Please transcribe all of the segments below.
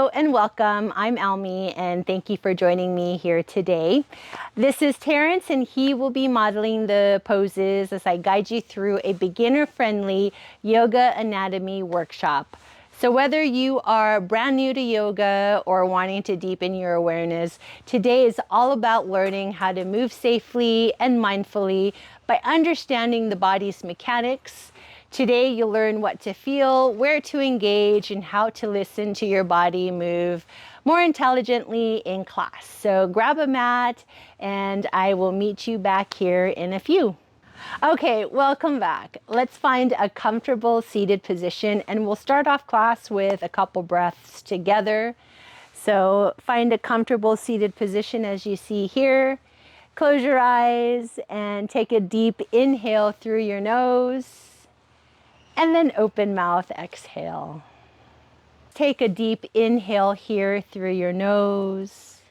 Hello and welcome. I'm Almie and thank you for joining me here today. This is Terence and he will be modeling the poses as I guide you through a beginner-friendly yoga anatomy workshop. So whether you are brand new to yoga or wanting to deepen your awareness, today is all about learning how to move safely and mindfully by understanding the body's mechanics. Today you'll learn what to feel, where to engage, and how to listen to your body move more intelligently in class. So grab a mat and I will meet you back here in a few. Okay, welcome back. Let's find a comfortable seated position and we'll start off class with a couple breaths together. So find a comfortable seated position as you see here. Close your eyes and take a deep inhale through your nose. And then open mouth, exhale. Take a deep inhale here through your nose.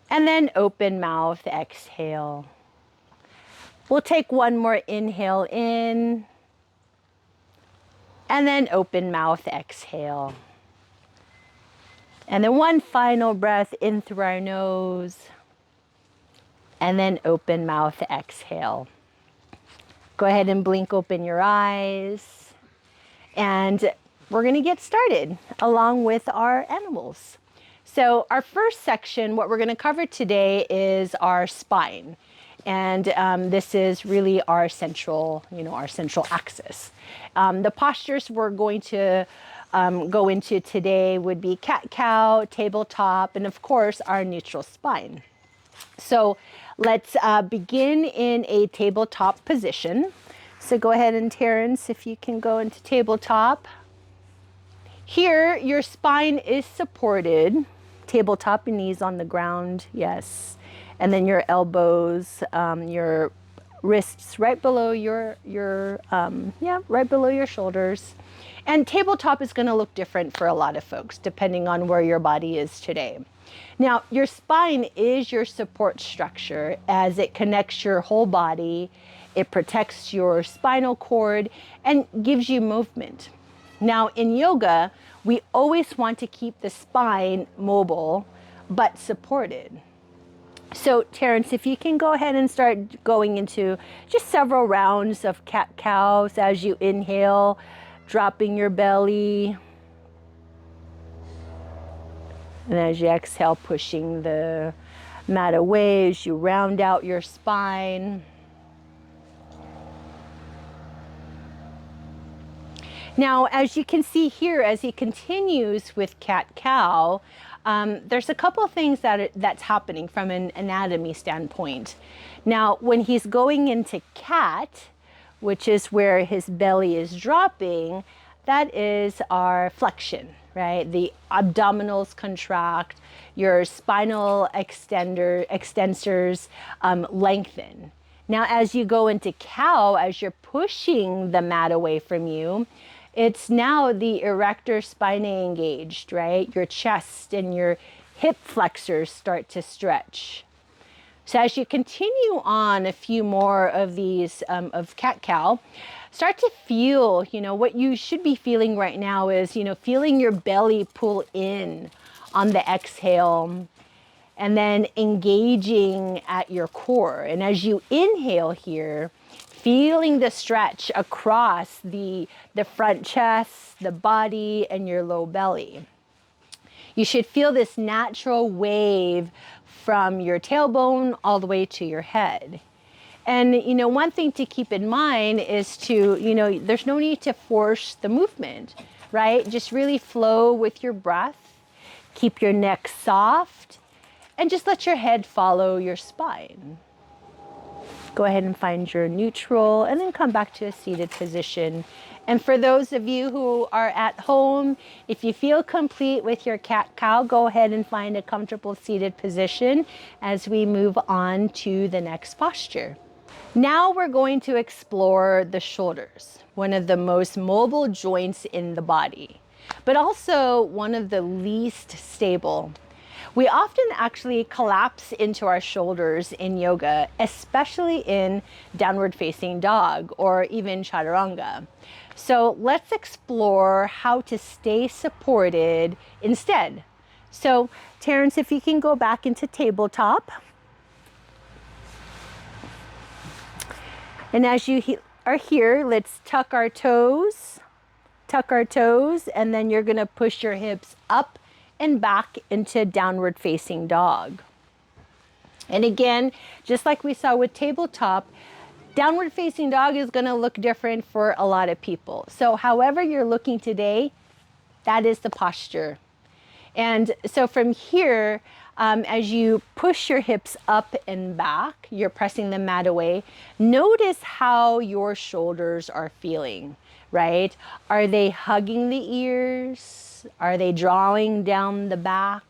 And then open mouth, exhale. We'll take one more inhale in. And then open mouth, exhale. And then one final breath in through our nose. And then open mouth, exhale. Go ahead and blink open your eyes. And we're going to get started along with our animals. So our first section, what we're going to cover today is our spine. And this is really our central, our central axis. The postures we're going to go into today would be cat-cow, tabletop, and of course our neutral spine. So let's begin in a tabletop position. So go ahead and Terence, if you can go into tabletop. Here, your spine is supported. Tabletop, your knees on the ground, yes. And then your elbows, your wrists right below right below your shoulders. And tabletop is going to look different for a lot of folks, depending on where your body is today. Now, your spine is your support structure as it connects your whole body. It protects your spinal cord and gives you movement. Now, in yoga, we always want to keep the spine mobile, but supported. So, Terence, if you can go ahead and start going into just several rounds of cat-cows as you inhale, dropping your belly. And as you exhale, pushing the mat away as you round out your spine. Now, as you can see here, as he continues with cat-cow, there's a couple of things that's happening from an anatomy standpoint. Now, when he's going into cat, which is where his belly is dropping, that is our flexion, right? The abdominals contract, your spinal extensors lengthen. Now, as you go into cow, as you're pushing the mat away from you, it's now the erector spinae engaged, right? Your chest and your hip flexors start to stretch. So as you continue on a few more of these of cat-cow, start to feel, what you should be feeling right now is, feeling your belly pull in on the exhale and then engaging at your core. And as you inhale here, feeling the stretch across the front chest, the body, and your low belly. You should feel this natural wave from your tailbone all the way to your head. And, one thing to keep in mind is to, there's no need to force the movement, right? Just really flow with your breath. Keep your neck soft and just let your head follow your spine. Go ahead and find your neutral and then come back to a seated position. And for those of you who are at home, if you feel complete with your cat-cow, go ahead and find a comfortable seated position as we move on to the next posture. Now we're going to explore the shoulders, one of the most mobile joints in the body, but also one of the least stable. We often actually collapse into our shoulders in yoga, especially in downward facing dog or even chaturanga. So let's explore how to stay supported instead. So Terence, if you can go back into tabletop. And as you are here, let's tuck our toes, and then you're gonna push your hips up and back into downward facing dog. And again, just like we saw with tabletop, downward facing dog is gonna look different for a lot of people. So however you're looking today, that is the posture. And so from here, as you push your hips up and back, you're pressing the mat away. Notice how your shoulders are feeling, right? Are they hugging the ears? Are they drawing down the back?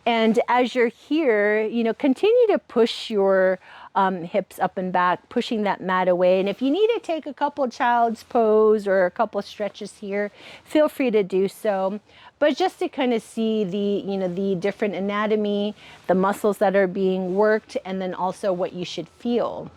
And as you're here, continue to push your hips up and back, pushing that mat away. And if you need to take a couple child's pose or a couple stretches here, feel free to do so. But just to kind of see the different anatomy, the muscles that are being worked, and then also what you should feel.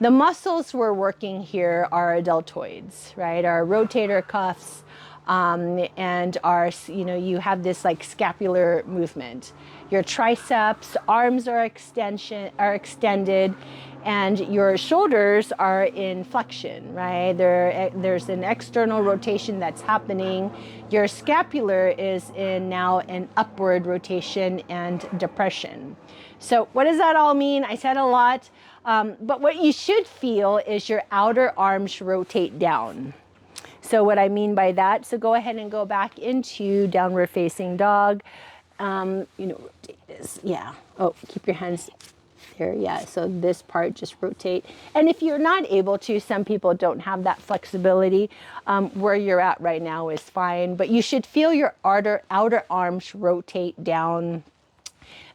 The muscles we're working here are deltoids, right? Our rotator cuffs, and our, you have this like scapular movement. Your triceps, arms are extended, and your shoulders are in flexion, right? There's an external rotation that's happening. Your scapular is in now an upward rotation and depression. So what does that all mean? I said a lot, but what you should feel is your outer arms rotate down. So what I mean by that, so go ahead and go back into downward facing dog. Rotate this, yeah. Oh, keep your hands there, yeah. So this part, just rotate. And if you're not able to, some people don't have that flexibility, where you're at right now is fine, but you should feel your outer arms rotate down.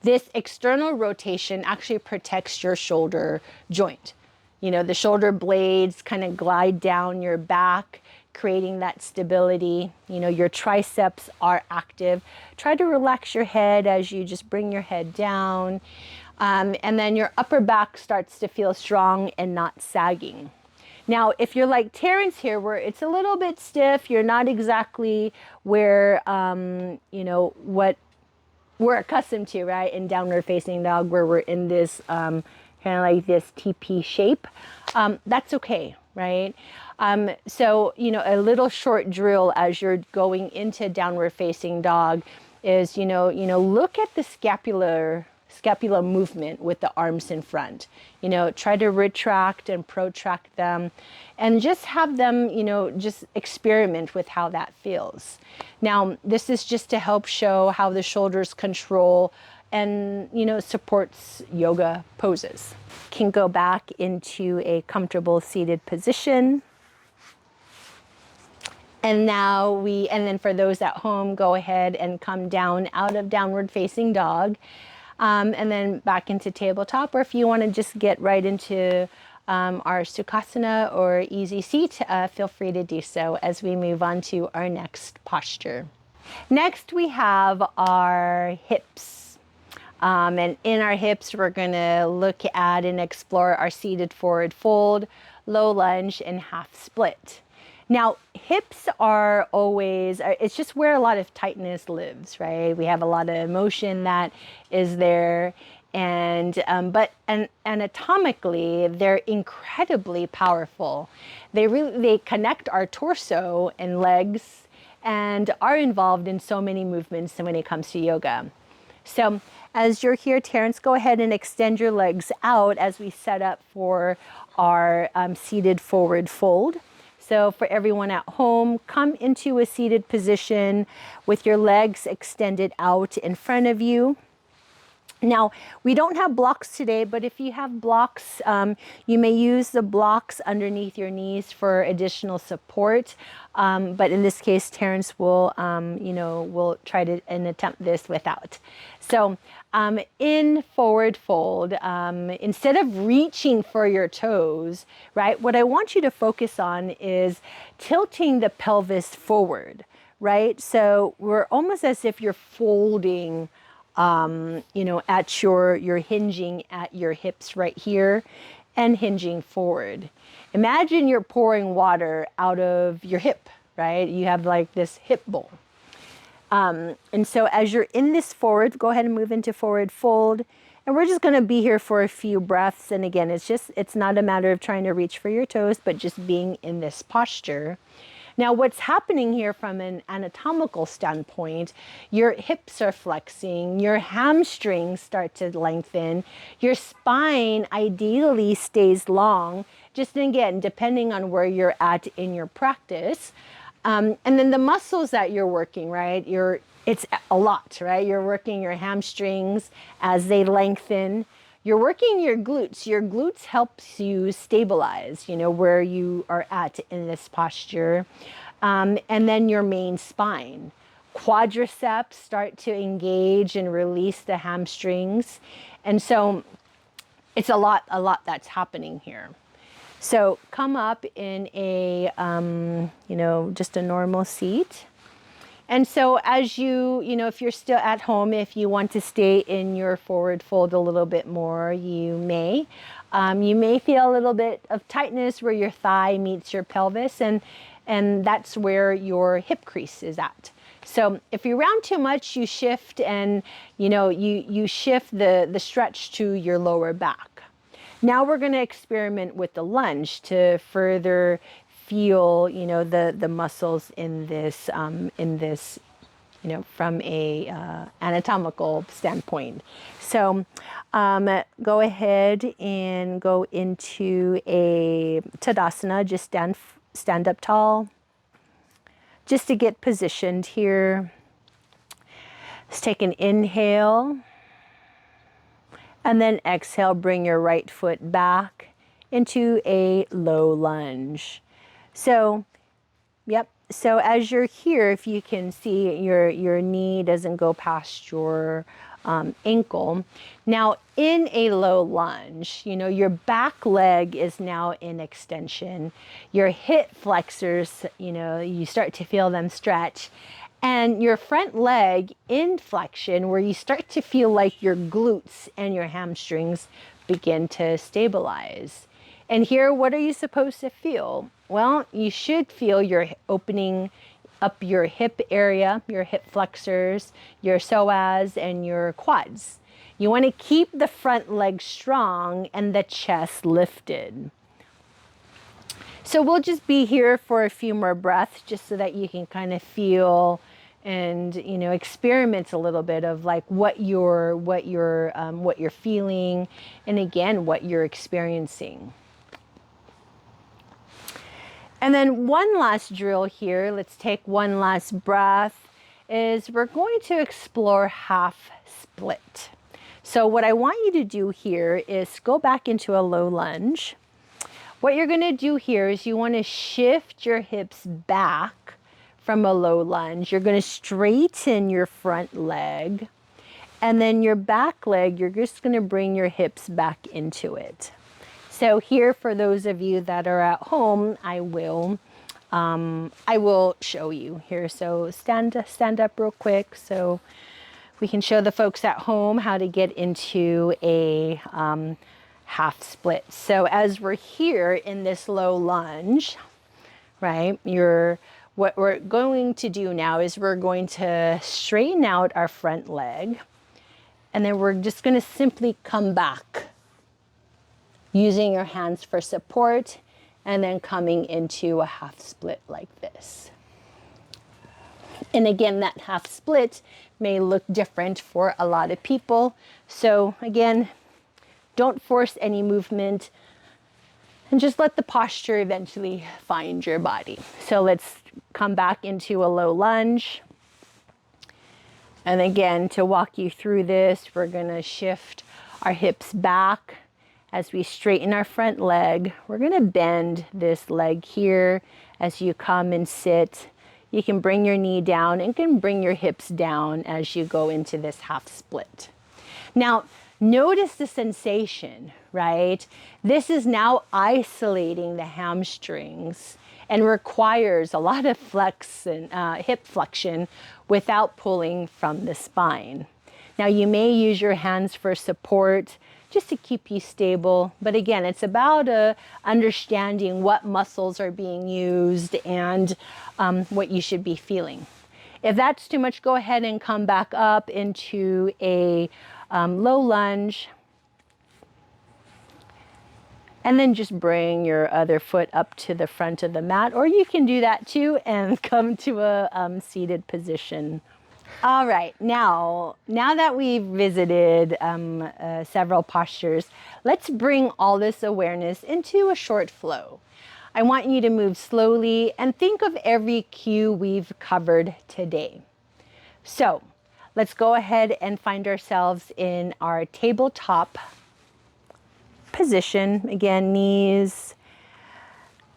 This external rotation actually protects your shoulder joint. The shoulder blades kind of glide down your back, creating that stability. Your triceps are active. Try to relax your head as you just bring your head down. And then your upper back starts to feel strong and not sagging. Now, if you're like Terence here, where it's a little bit stiff, you're not exactly where, what we're accustomed to, right? In downward facing dog, where we're in this kind of like this TP shape, that's okay, right? So, a little short drill as you're going into downward facing dog is, look at the scapular movement with the arms in front. Try to retract and protract them, and just have them, just experiment with how that feels. Now, this is just to help show how the shoulders control and, supports yoga poses. Can go back into a comfortable seated position. And then for those at home, go ahead and come down out of downward facing dog, and then back into tabletop, or if you want to just get right into our Sukhasana or easy seat, feel free to do so as we move on to our next posture. Next, we have our hips. And in our hips, we're going to look at and explore our seated forward fold, low lunge, and half split. Now, hips are always, it's just where a lot of tightness lives, right? We have a lot of emotion that is there. But anatomically, they're incredibly powerful. They connect our torso and legs and are involved in so many movements when it comes to yoga. So as you're here, Terence, go ahead and extend your legs out as we set up for our seated forward fold. So for everyone at home, come into a seated position with your legs extended out in front of you. Now, we don't have blocks today, but if you have blocks, you may use the blocks underneath your knees for additional support. But in this case, Terence will try to attempt this without. So in forward fold, instead of reaching for your toes, right, what I want you to focus on is tilting the pelvis forward, right? So we're almost as if you're folding you know, at you're hinging at your hips right here and hinging forward. Imagine you're pouring water out of your hip, right? You have like this hip bowl. And so as you're in this forward, go ahead and move into forward fold. And we're just going to be here for a few breaths. And again, it's not a matter of trying to reach for your toes, but just being in this posture. Now, what's happening here from an anatomical standpoint, your hips are flexing, your hamstrings start to lengthen, your spine ideally stays long, just again, depending on where you're at in your practice. And then the muscles that you're working, right? It's a lot, right? You're working your hamstrings as they lengthen. You're working your glutes. Your glutes helps you stabilize, you know, where you are at in this posture. And then your main spine. Quadriceps start to engage and release the hamstrings. And so it's a lot that's happening here. So come up in a, you know, just a normal seat. And so as you know, if you're still at home, if you want to stay in your forward fold a little bit more, you may. You may feel a little bit of tightness where your thigh meets your pelvis, and that's where your hip crease is at. So if you round too much, you shift and, you know, you shift the stretch to your lower back. Now we're going to experiment with the lunge to further feel, you know, the muscles in this, you know, from a anatomical standpoint. So go ahead and go into a Tadasana, just stand up tall, just to get positioned here. Let's take an inhale. And then exhale, bring your right foot back into a low lunge. So, yep. So as you're here, if you can see your knee doesn't go past your ankle. Now in a low lunge, you know, your back leg is now in extension. Your hip flexors, you know, you start to feel them stretch. And your front leg in flexion, where you start to feel like your glutes and your hamstrings begin to stabilize. And here, what are you supposed to feel? Well, you should feel you're opening up your hip area, your hip flexors, your psoas, and your quads. You want to keep the front leg strong and the chest lifted. So we'll just be here for a few more breaths, just so that you can kind of feel and, you know, experiment a little bit of like what you're feeling, and again, what you're experiencing. And then one last drill here, let's take one last breath, is we're going to explore half split. So what I want you to do here is go back into a low lunge. What you're going to do here is you want to shift your hips back from a low lunge. You're going to straighten your front leg, and then your back leg, you're just going to bring your hips back into it. So here, for those of you that are at home, I will show you here. So stand up real quick so we can show the folks at home how to get into a half split. So as we're here in this low lunge, right, what we're going to do now is we're going to straighten out our front leg, and then we're just going to simply come back using your hands for support, and then coming into a half split like this. And again, that half split may look different for a lot of people. So again, don't force any movement, and just let the posture eventually find your body. So let's come back into a low lunge. And again, to walk you through this, we're gonna shift our hips back as we straighten our front leg. We're gonna bend this leg here as you come and sit. You can bring your knee down and can bring your hips down as you go into this half split. Now, notice the sensation, right? This is now isolating the hamstrings and requires a lot of flex and hip flexion without pulling from the spine. Now you may use your hands for support just to keep you stable. But again, it's about understanding what muscles are being used and what you should be feeling. If that's too much, go ahead and come back up into a low lunge. And then just bring your other foot up to the front of the mat, or you can do that too and come to a seated position. All right, now that we've visited several postures, let's bring all this awareness into a short flow. I want you to move slowly and think of every cue we've covered today. So let's go ahead and find ourselves in our tabletop position. Again, knees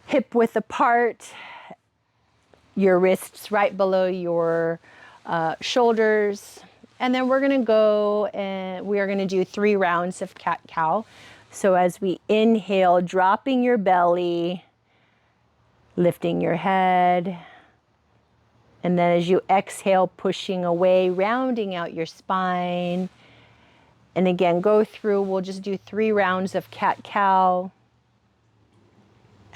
hip width apart, your wrists right below your shoulders. And then we're going to go and we are going to do 3 rounds of cat-cow. So as we inhale, dropping your belly, lifting your head. And then as you exhale, pushing away, rounding out your spine. And again, go through, we'll just do 3 rounds of cat-cow.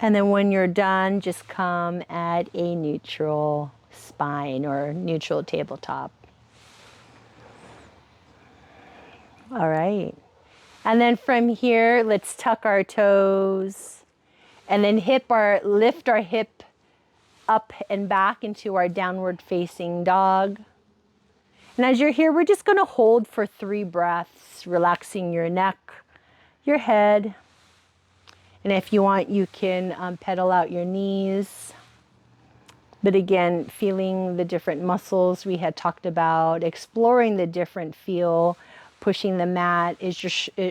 And then when you're done, just come at a neutral spine or neutral tabletop. All right. And then from here, let's tuck our toes and then lift our hip up and back into our downward facing dog. And as you're here, we're just going to hold for 3 breaths, relaxing your neck, your head. And if you want, you can pedal out your knees. But again, feeling the different muscles we had talked about, exploring the different feel, pushing the mat.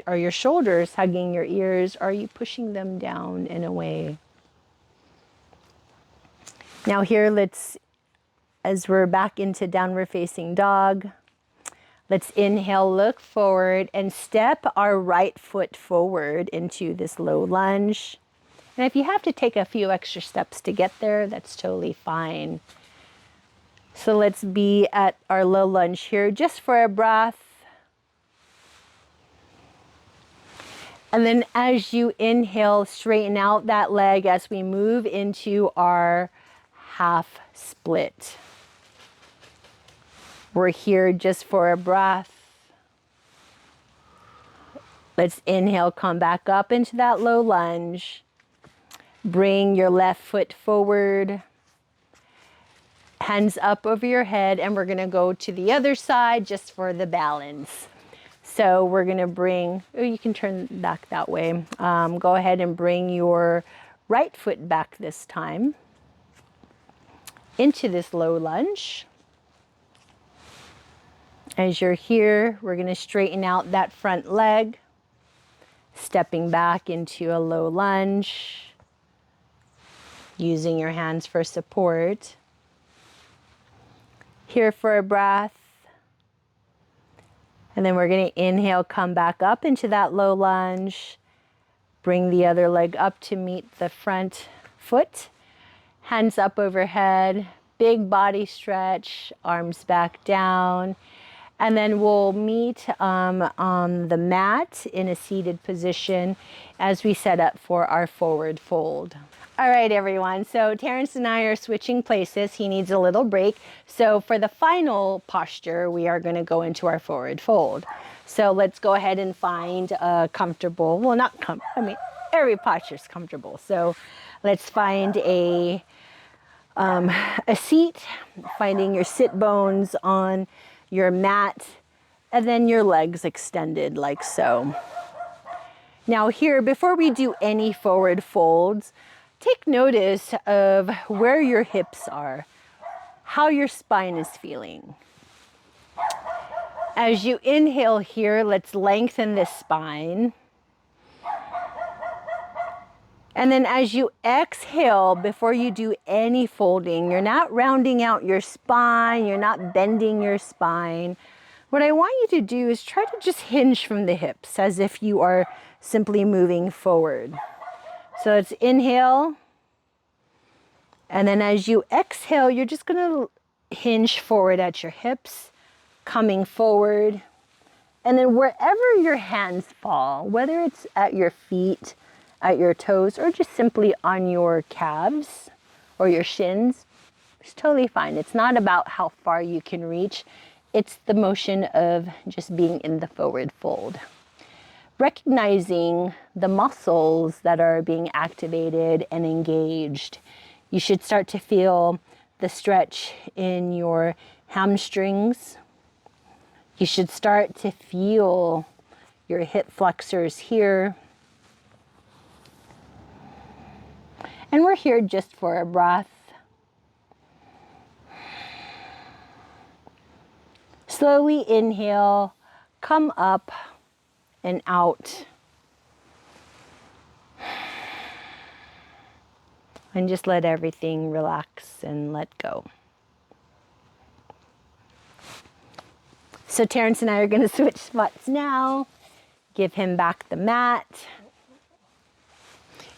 Are your shoulders hugging your ears? Are you pushing them down and away? Now here, as we're back into downward facing dog, let's inhale, look forward, and step our right foot forward into this low lunge. And if you have to take a few extra steps to get there, that's totally fine. So let's be at our low lunge here just for a breath. And then as you inhale, straighten out that leg as we move into our half split. We're here just for a breath. Let's inhale, come back up into that low lunge. Bring your left foot forward, hands up over your head, and we're going to go to the other side just for the balance. So we're going to bring, you can turn back that way. Go ahead and bring your right foot back this time into this low lunge. As you're here, we're going to straighten out that front leg, stepping back into a low lunge, using your hands for support. Here for a breath. And then we're going to inhale, come back up into that low lunge. Bring the other leg up to meet the front foot. Hands up overhead, big body stretch, arms back down. And then we'll meet on the mat in a seated position as we set up for our forward fold. All right, everyone. So Terence and I are switching places. He needs a little break. So for the final posture, we are going to go into our forward fold. So let's go ahead and find a comfortable, well, not comfortable, every posture is comfortable. So let's find a seat, finding your sit bones on your mat, and then your legs extended like so. Now here, before we do any forward folds, take notice of where your hips are, how your spine is feeling. As you inhale here, let's lengthen the spine. And then as you exhale, before you do any folding, you're not rounding out your spine, you're not bending your spine. What I want you to do is try to just hinge from the hips as if you are simply moving forward. So let's inhale. And then as you exhale, you're just going to hinge forward at your hips, coming forward. And then wherever your hands fall, whether it's at your feet, at your toes, or just simply on your calves or your shins, it's totally fine. It's not about how far you can reach. It's the motion of just being in the forward fold. Recognizing the muscles that are being activated and engaged. You should start to feel the stretch in your hamstrings. You should start to feel your hip flexors here. And we're here just for a breath. Slowly inhale, come up and out. And just let everything relax and let go. So Terence and I are going to switch spots now. Give him back the mat.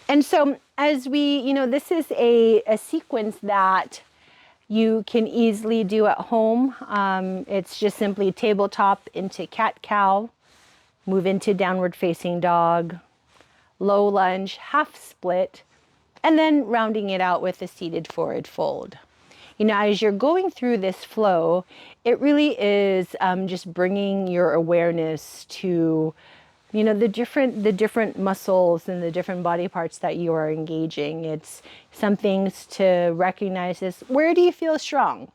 And so as we, this is a sequence that you can easily do at home. It's just simply tabletop into cat-cow, move into downward facing dog, low lunge, half split, and then rounding it out with a seated forward fold. As you're going through this flow, it really is just bringing your awareness to, the different muscles and the different body parts that you are engaging. It's some things to recognize is, where do you feel strong?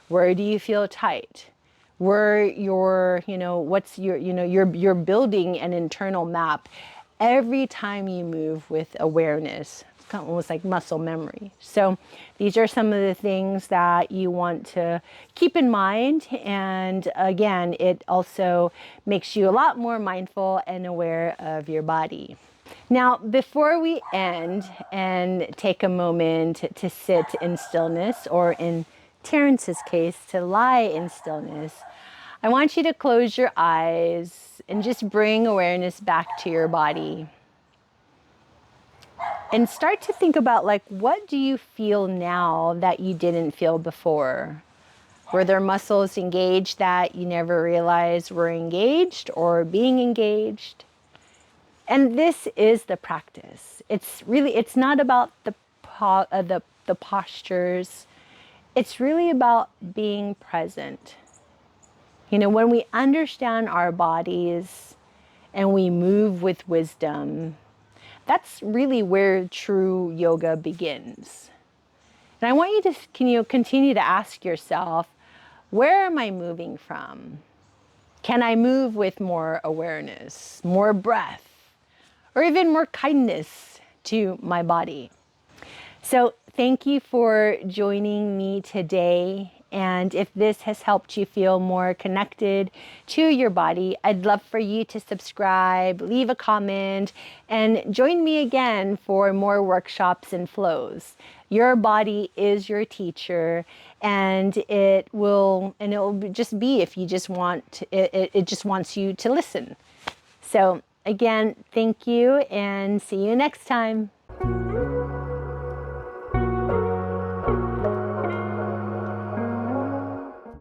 Where do you feel tight? Where what's you're building an internal map every time you move with awareness. It's kind of almost like muscle memory. So these are some of the things that you want to keep in mind. And again, it also makes you a lot more mindful and aware of your body. Now, before we end and take a moment to sit in stillness, or in Terence's case, to lie in stillness, I want you to close your eyes and just bring awareness back to your body. And start to think about, what do you feel now that you didn't feel before? Were there muscles engaged that you never realized were engaged or being engaged? And this is the practice. It's not about the postures. It's really about being present. When we understand our bodies and we move with wisdom, that's really where true yoga begins. And I want you to continue to ask yourself, where am I moving from? Can I move with more awareness, more breath, or even more kindness to my body? So thank you for joining me today. And if this has helped you feel more connected to your body, I'd love for you to subscribe, leave a comment, and join me again for more workshops and flows. Your body is your teacher, and it'll just be, if you just want, it just wants you to listen. So again, thank you, and see you next time.